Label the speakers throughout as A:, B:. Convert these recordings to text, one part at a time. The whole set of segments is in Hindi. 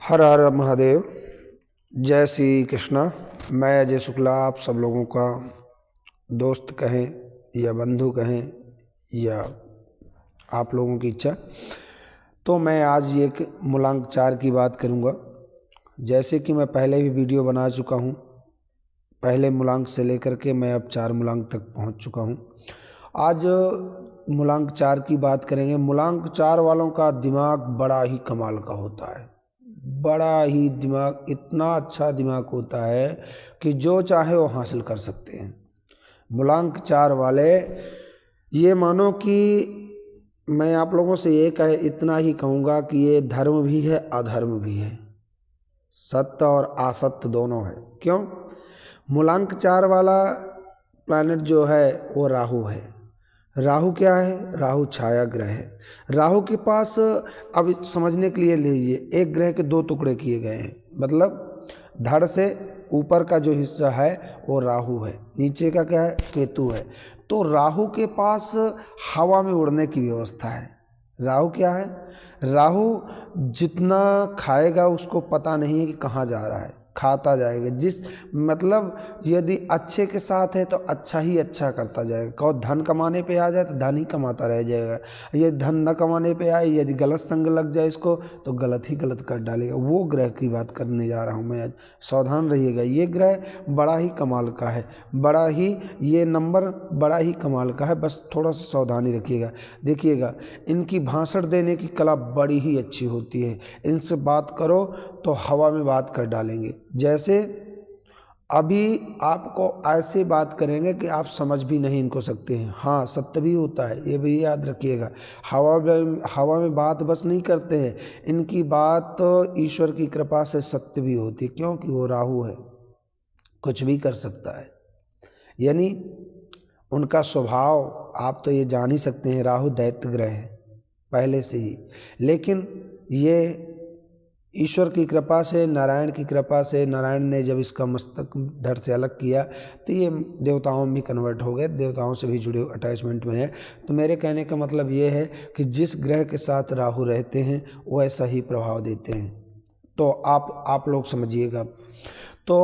A: हर हर महादेव। जय श्री कृष्णा। मैं अजय शुक्ला आप सब लोगों का दोस्त कहें या बंधु कहें या आप लोगों की इच्छा। तो मैं आज एक मूलांक 4 की बात करूंगा। जैसे कि मैं पहले भी वीडियो बना चुका हूं, पहले मूलांक से लेकर के मैं अब 4 मूलांक तक पहुंच चुका हूं। आज मूलांक 4 की बात करेंगे। मूलांक 4 वालों का दिमाग बड़ा ही कमाल का होता है, बड़ा ही दिमाग, इतना अच्छा दिमाग होता है कि जो चाहे वो हासिल कर सकते हैं। मूलांक 4 वाले, ये मानो कि मैं आप लोगों से इतना ही कहूँगा कि ये धर्म भी है अधर्म भी है, सत्य और असत्य दोनों है। क्यों? मूलांक 4 वाला प्लैनेट जो है वो राहु है। राहु क्या है? राहु छाया ग्रह है। राहु के पास, अब समझने के लिए लीजिए, एक ग्रह के 2 टुकड़े किए गए हैं। मतलब धड़ से ऊपर का जो हिस्सा है वो राहु है, नीचे का क्या है? केतु है। तो राहु के पास हवा में उड़ने की व्यवस्था है। राहु क्या है? राहु जितना खाएगा उसको पता नहीं है कि कहाँ जा रहा है, खाता जाएगा। मतलब यदि अच्छे के साथ है तो अच्छा ही अच्छा करता जाएगा। कहो धन कमाने पे आ जाए तो धन ही कमाता रह जाएगा। ये धन न कमाने पे आए, यदि गलत संग लग जाए इसको तो गलत ही गलत कर डालेगा। वो ग्रह की बात करने जा रहा हूँ मैं आज, सावधान रहिएगा। ये ग्रह बड़ा ही कमाल का है, बड़ा ही, ये नंबर बड़ा ही कमाल का है। बस थोड़ा सा सावधानी रखिएगा। देखिएगा, इनकी भाषण देने की कला बड़ी ही अच्छी होती है। इनसे बात करो तो हवा में बात कर डालेंगे। जैसे अभी आपको ऐसे बात करेंगे कि आप समझ भी नहीं इनको सकते हैं। हाँ, सत्य भी होता है, ये भी याद रखिएगा। हवा में बात बस नहीं करते हैं, इनकी बात तो ईश्वर की कृपा से सत्य भी होती है, क्योंकि वो राहु है, कुछ भी कर सकता है। यानी उनका स्वभाव आप तो ये जान ही सकते हैं, राहु दैत्य ग्रह है पहले से ही। लेकिन ये ईश्वर की कृपा से, नारायण की कृपा से, नारायण ने जब इसका मस्तक धड़ से अलग किया तो ये देवताओं में कन्वर्ट हो गए, देवताओं से भी जुड़े अटैचमेंट में है। तो मेरे कहने का मतलब ये है कि जिस ग्रह के साथ राहु रहते हैं वो ऐसा ही प्रभाव देते हैं। तो आप लोग समझिएगा। तो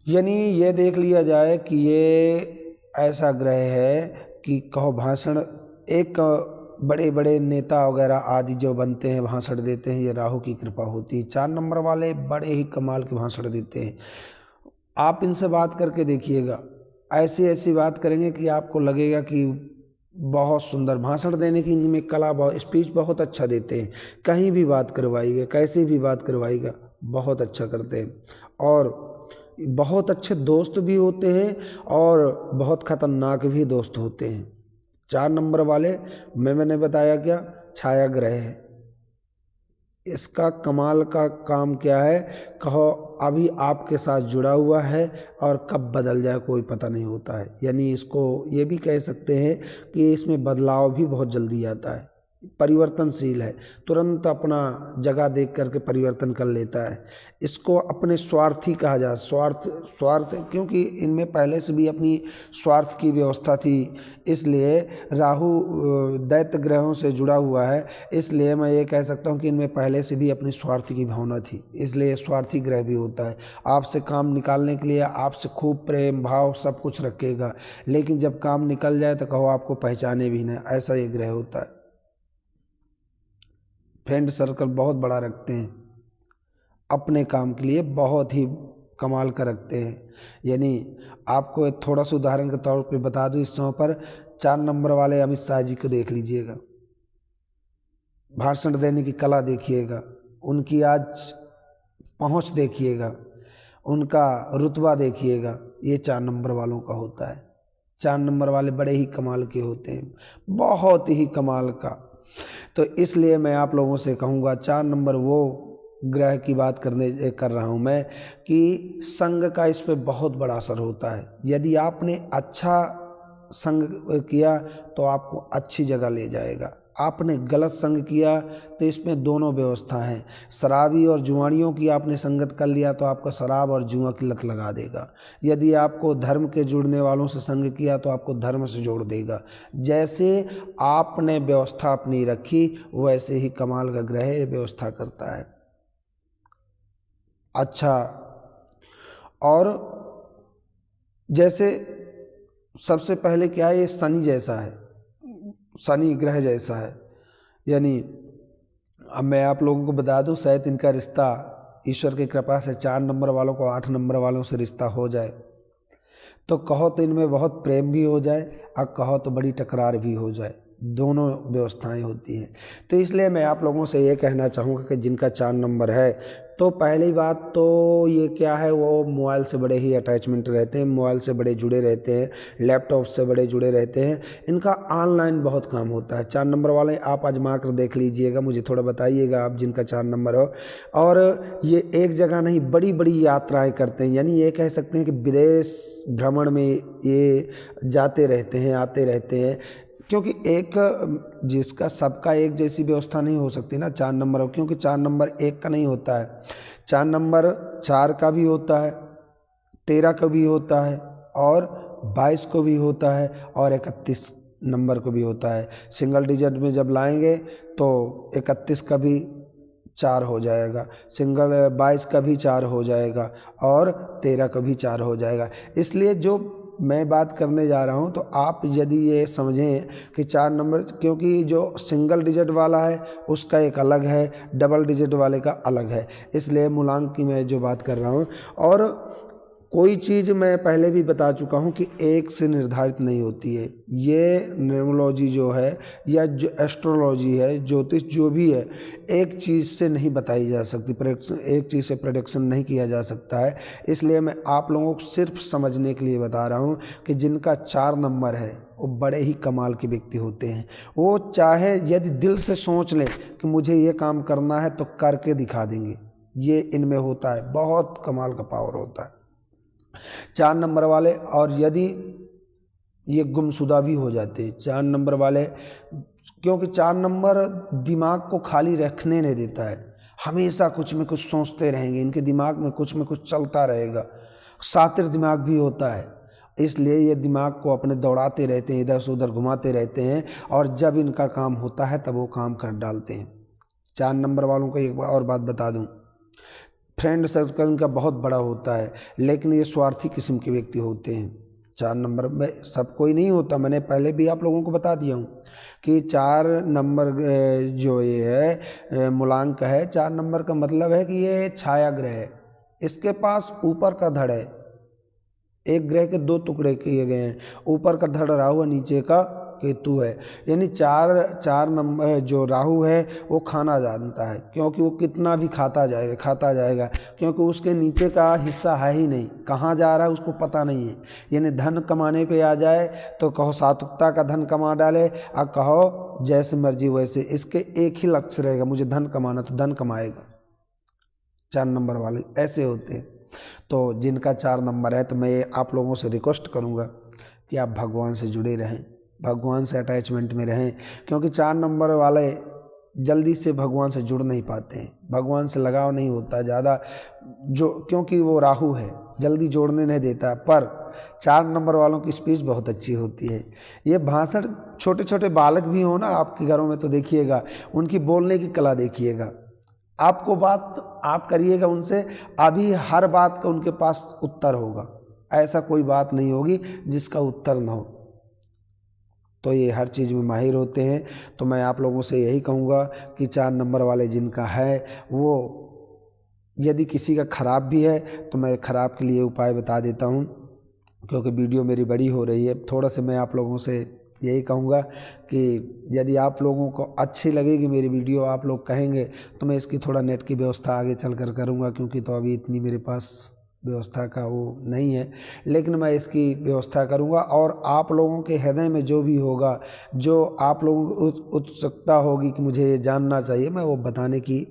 A: यानी ये देख लिया जाए कि ये ऐसा ग्रह है कि कहो भाषण, एक बड़े बड़े नेता वगैरह आदि जो बनते हैं, भाषण देते हैं, ये राहु की कृपा होती है। 4 नंबर वाले बड़े ही कमाल के भाषण देते हैं। आप इनसे बात करके देखिएगा, ऐसी ऐसी बात करेंगे कि आपको लगेगा कि बहुत सुंदर भाषण देने की इनमें कला, बहुत स्पीच बहुत अच्छा देते हैं। कहीं भी बात करवाइएगा, कैसे भी बात करवाइएगा, बहुत अच्छा करते हैं। और बहुत अच्छे दोस्त भी होते हैं और बहुत खतरनाक भी दोस्त होते हैं। 4 नंबर वाले, मैंने बताया क्या, छाया ग्रह है। इसका कमाल का काम क्या है? कहो अभी आपके साथ जुड़ा हुआ है और कब बदल जाए कोई पता नहीं होता है। यानी इसको ये भी कह सकते हैं कि इसमें बदलाव भी बहुत जल्दी आता है, परिवर्तनशील है, तुरंत अपना जगह देख करके परिवर्तन कर लेता है। इसको अपने स्वार्थी कहा जाए, स्वार्थ क्योंकि इनमें पहले से भी अपनी स्वार्थ की व्यवस्था थी। इसलिए राहु दैत्य ग्रहों से जुड़ा हुआ है, इसलिए मैं ये कह सकता हूँ कि इनमें पहले से भी अपनी स्वार्थ की भावना थी, इसलिए स्वार्थी ग्रह भी होता है। आपसे काम निकालने के लिए आपसे खूब प्रेम भाव सब कुछ रखेगा, लेकिन जब काम निकल जाए तो कहो आपको पहचाने भी नहीं, ऐसा ये ग्रह होता है। फ्रेंड सर्कल बहुत बड़ा रखते हैं, अपने काम के लिए बहुत ही कमाल का रखते हैं। यानी आपको एक थोड़ा सा उदाहरण के तौर पे बता दूं, इस समय पर 4 नंबर वाले अमित शाह जी को देख लीजिएगा, भाषण देने की कला देखिएगा, उनकी आज पहुंच देखिएगा, उनका रुतबा देखिएगा। ये 4 नंबर वालों का होता है। 4 नंबर वाले बड़े ही कमाल के होते हैं, बहुत ही कमाल का। तो इसलिए मैं आप लोगों से कहूँगा, 4 नंबर वो ग्रह की बात कर रहा हूँ मैं कि संग का इस पे बहुत बड़ा असर होता है। यदि आपने अच्छा संग किया तो आपको अच्छी जगह ले जाएगा, आपने गलत संग किया तो इसमें दोनों व्यवस्था है। शराबी और जुआड़ियों की आपने संगत कर लिया तो आपको शराब और जुआ की लत लगा देगा। यदि आपको धर्म के जुड़ने वालों से संग किया तो आपको धर्म से जोड़ देगा। जैसे आपने व्यवस्था अपनी रखी वैसे ही कमाल का ग्रह व्यवस्था करता है। अच्छा। और जैसे सबसे पहले क्या है, ये शनि जैसा है, शनि ग्रह जैसा है, यानी अब मैं आप लोगों को बता दूं, शायद इनका रिश्ता ईश्वर की कृपा से 4 नंबर वालों को 8 नंबर वालों से रिश्ता हो जाए तो कहो तो इनमें बहुत प्रेम भी हो जाए और कहो तो बड़ी टकरार भी हो जाए, दोनों व्यवस्थाएं होती हैं। तो इसलिए मैं आप लोगों से ये कहना चाहूँगा कि जिनका 4 नंबर है, तो पहली बात तो ये क्या है, वो मोबाइल से बड़े ही अटैचमेंट रहते हैं, मोबाइल से बड़े जुड़े रहते हैं, लैपटॉप से बड़े जुड़े रहते हैं, इनका ऑनलाइन बहुत काम होता है। 4 नंबर वाले आप आजमा कर देख लीजिएगा, मुझे थोड़ा बताइएगा आप जिनका 4 नंबर हो। और ये एक जगह नहीं, बड़ी बड़ी यात्राएं करते हैं, यानी ये कह सकते हैं कि विदेश भ्रमण में ये जाते रहते हैं, आते रहते हैं, क्योंकि एक जिसका सबका एक जैसी व्यवस्था नहीं हो सकती ना 4 नंबर, क्योंकि 4 नंबर एक का नहीं होता है, 4 नंबर 4 का भी होता है, 13 का भी होता है और 22 को भी होता है और 31 नंबर को भी होता है। सिंगल डिजिट में जब लाएंगे तो 31 का भी 4 हो जाएगा, सिंगल 22 का भी 4 हो जाएगा और 13 का भी 4 हो जाएगा। इसलिए जो मैं बात करने जा रहा हूं, तो आप यदि ये समझें कि 4 नंबर, क्योंकि जो सिंगल डिजिट वाला है उसका एक अलग है, डबल डिजिट वाले का अलग है, इसलिए मूलांक की मैं जो बात कर रहा हूं। और कोई चीज़ मैं पहले भी बता चुका हूं कि एक से निर्धारित नहीं होती है। ये न्यूमरोलॉजी जो है या जो एस्ट्रोलॉजी है, ज्योतिष जो भी है, एक चीज़ से नहीं बताई जा सकती, एक चीज़ से प्रेडिक्शन नहीं किया जा सकता है। इसलिए मैं आप लोगों को सिर्फ समझने के लिए बता रहा हूं कि जिनका 4 नंबर है वो बड़े ही कमाल के व्यक्ति होते हैं। वो चाहे यदि दिल से सोच लें कि मुझे ये काम करना है तो करके दिखा देंगे, ये इनमें होता है, बहुत कमाल का पावर होता है 4 नंबर वाले। और यदि ये गुमशुदा भी हो जाते हैं 4 नंबर वाले, क्योंकि 4 नंबर दिमाग को खाली रखने नहीं देता है, हमेशा कुछ में कुछ सोचते रहेंगे, इनके दिमाग में कुछ चलता रहेगा, शातिर दिमाग भी होता है, इसलिए ये दिमाग को अपने दौड़ाते रहते हैं, इधर से उधर घुमाते रहते हैं, और जब इनका काम होता है तब वो काम कर डालते हैं। 4 नंबर वालों को एक और बात बता दूं, फ्रेंड सर्कल इनका बहुत बड़ा होता है, लेकिन ये स्वार्थी किस्म के व्यक्ति होते हैं। 4 नंबर में सब कोई नहीं होता, मैंने पहले भी आप लोगों को बता दिया हूँ कि 4 नंबर जो ये है मूलांक है, 4 नंबर का मतलब है कि ये छाया ग्रह है, इसके पास ऊपर का धड़ है, एक ग्रह के 2 टुकड़े किए गए हैं, ऊपर का धड़ राहु है, नीचे का केतु है, यानी 4 नंबर जो राहु है वो खाना जानता है, क्योंकि वो कितना भी खाता जाएगा, क्योंकि उसके नीचे का हिस्सा है ही नहीं, कहाँ जा रहा है उसको पता नहीं है। यानी धन कमाने पे आ जाए तो कहो सात्विकता का धन कमा डाले, और कहो जैसे मर्जी वैसे, इसके एक ही लक्ष्य रहेगा, मुझे धन कमाना, तो धन कमाएगा। 4 नंबर वाले ऐसे होते हैं। तो जिनका 4 नंबर है, तो मैं आप लोगों से रिक्वेस्ट करूँगा कि आप भगवान से जुड़े रहें, भगवान से अटैचमेंट में रहें, क्योंकि 4 नंबर वाले जल्दी से भगवान से जुड़ नहीं पाते हैं, भगवान से लगाव नहीं होता ज़्यादा, जो क्योंकि वो राहु है, जल्दी जोड़ने नहीं देता। पर 4 नंबर वालों की स्पीच बहुत अच्छी होती है, ये भाषण, छोटे छोटे बालक भी हो ना आपके घरों में तो देखिएगा, उनकी बोलने की कला देखिएगा, आपको बात आप करिएगा उनसे, अभी हर बात का उनके पास उत्तर होगा, ऐसा कोई बात नहीं होगी जिसका उत्तर ना हो। तो ये हर चीज़ में माहिर होते हैं। तो मैं आप लोगों से यही कहूँगा कि 4 नंबर वाले जिनका है, वो यदि किसी का ख़राब भी है तो मैं ख़राब के लिए उपाय बता देता हूँ, क्योंकि वीडियो मेरी बड़ी हो रही है। थोड़ा सा मैं आप लोगों से यही कहूँगा कि यदि आप लोगों को अच्छी लगेगी मेरी वीडियो, आप लोग कहेंगे, तो मैं इसकी थोड़ा नेट की व्यवस्था आगे चल कर करूँगा, क्योंकि तो अभी इतनी मेरे पास व्यवस्था का वो नहीं है, लेकिन मैं इसकी व्यवस्था करूँगा। और आप लोगों के हृदय में जो भी होगा, जो आप लोगों को उत्सुकता होगी कि मुझे ये जानना चाहिए, मैं वो बताने की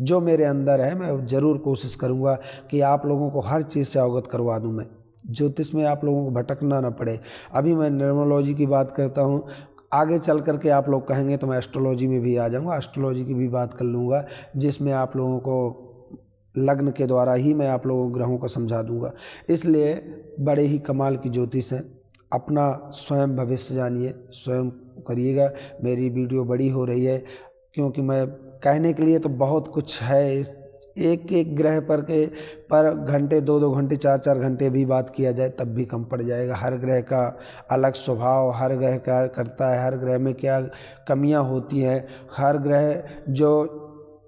A: जो मेरे अंदर है मैं ज़रूर कोशिश करूँगा कि आप लोगों को हर चीज़ से अवगत करवा दूँ। मैं ज्योतिष में आप लोगों को भटकना ना पड़े। अभी मैं न्यूमरोलॉजी की बात करता हूँ, आगे चल करके आप लोग कहेंगे तो मैं एस्ट्रोलॉजी में भी आ जाऊँगा, एस्ट्रोलॉजी की भी बात कर लूँगा, जिसमें आप लोगों को लग्न के द्वारा ही मैं आप लोगों को ग्रहों को समझा दूँगा। इसलिए बड़े ही कमाल की ज्योतिष है, अपना स्वयं भविष्य जानिए, स्वयं करिएगा। मेरी वीडियो बड़ी हो रही है, क्योंकि मैं कहने के लिए तो बहुत कुछ है एक एक ग्रह पर घंटे 2-2 घंटे 4-4 घंटे भी बात किया जाए तब भी कम पड़ जाएगा। हर ग्रह का अलग स्वभाव, हर ग्रह क्या करता है, हर ग्रह में क्या कमियां होती हैं, हर ग्रह जो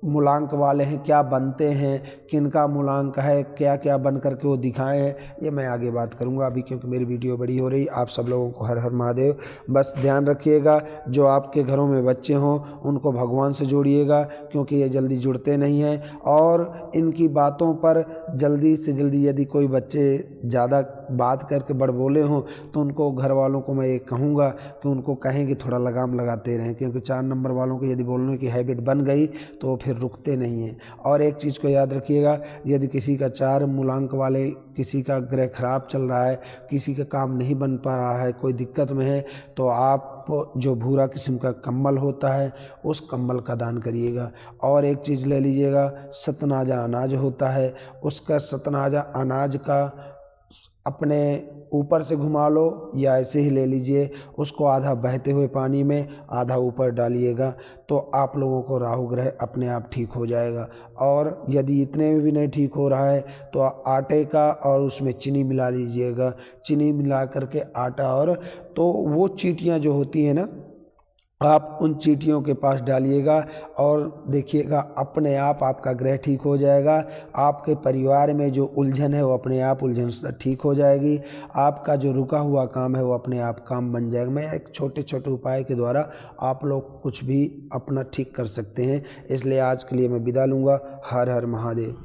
A: मूलांक वाले हैं क्या बनते हैं, किनका मूलांक है, क्या क्या बन करके वो दिखाए हैं, ये मैं आगे बात करूंगा अभी, क्योंकि मेरी वीडियो बड़ी हो रही। आप सब लोगों को हर हर महादेव। बस ध्यान रखिएगा, जो आपके घरों में बच्चे हों उनको भगवान से जोड़िएगा, क्योंकि ये जल्दी जुड़ते नहीं हैं। और इनकी बातों पर जल्दी से जल्दी, यदि कोई बच्चे ज़्यादा बात करके बड़बोले हों तो उनको, घर वालों को मैं ये कहूँगा कि उनको कहें कि थोड़ा लगाम लगाते रहें, क्योंकि 4 नंबर वालों को यदि बोलने की हैबिट बन गई तो वो फिर रुकते नहीं हैं। और एक चीज़ को याद रखिएगा, यदि किसी का 4 मूलांक वाले, किसी का ग्रह खराब चल रहा है, किसी का काम नहीं बन पा रहा है, कोई दिक्कत में है, तो आप जो भूरा किस्म का कंबल होता है उस कंबल का दान करिएगा। और एक चीज़ ले लीजिएगा, सतनाजा अनाज होता है, उसका सतनाजा अनाज का अपने ऊपर से घुमा लो या ऐसे ही ले लीजिए, उसको आधा बहते हुए पानी में आधा ऊपर डालिएगा, तो आप लोगों को राहु ग्रह अपने आप ठीक हो जाएगा। और यदि इतने में भी नहीं ठीक हो रहा है तो आटे का और उसमें चीनी मिला लीजिएगा, चीनी मिला करके आटा, और तो वो चींटियाँ जो होती हैं ना, आप उन चींटियों के पास डालिएगा और देखिएगा अपने आप आपका ग्रह ठीक हो जाएगा। आपके परिवार में जो उलझन है वो अपने आप उलझन ठीक हो जाएगी। आपका जो रुका हुआ काम है वो अपने आप काम बन जाएगा। मैं एक छोटे छोटे उपाय के द्वारा आप लोग कुछ भी अपना ठीक कर सकते हैं। इसलिए आज के लिए मैं विदा लूँगा। हर हर महादेव।